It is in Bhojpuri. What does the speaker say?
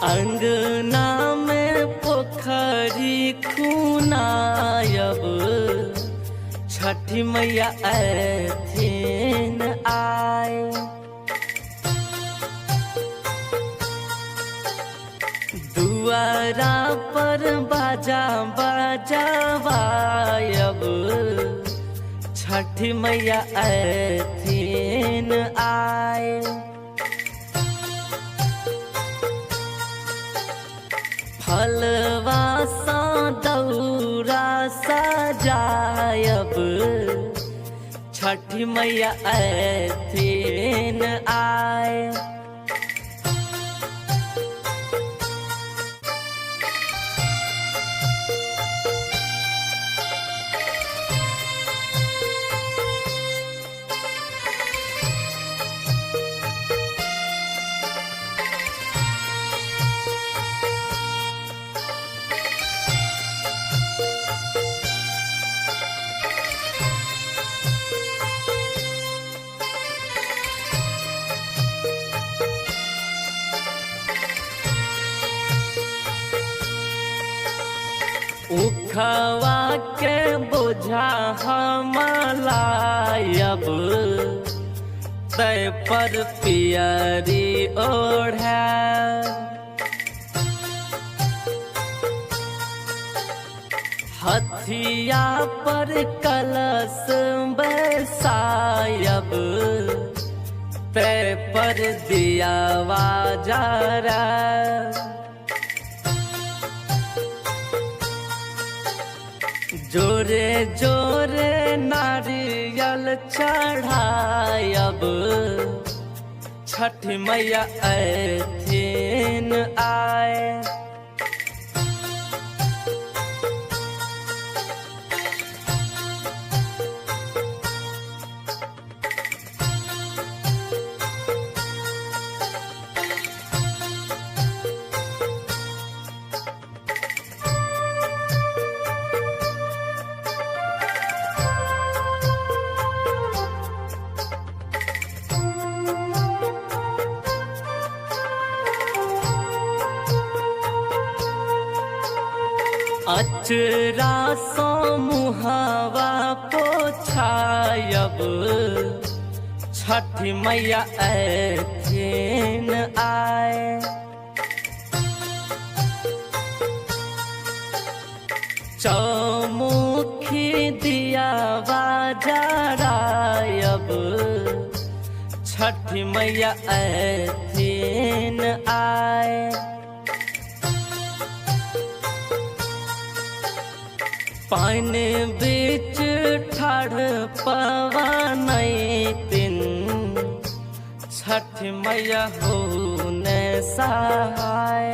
अंगना में पोखरी खुनायब छठी मैया ऐथिन आए। दुआरा पर बाजा बजावायब छठी मैया ऐथिन आए। फलवा सा दौरा सजायब छठी मैया ऐथिन आए। उखवा के बोझा हम लायब तै पर पियरी ओढ़ा। हथिया पर कलश बैसायब तै पर दियावा जरा। जोरे जोरे नारियल चढ़ायब छठी मैया ऐथिन आए। अचरा सो मुहावा पोछायब छठी मैया ऐथिन आए। चौमुखी दियावा जरायब छठी मैया ऐथिन आए। पानी बीच ठाढ़ पवनैतिन छठी मैया होने सहाय।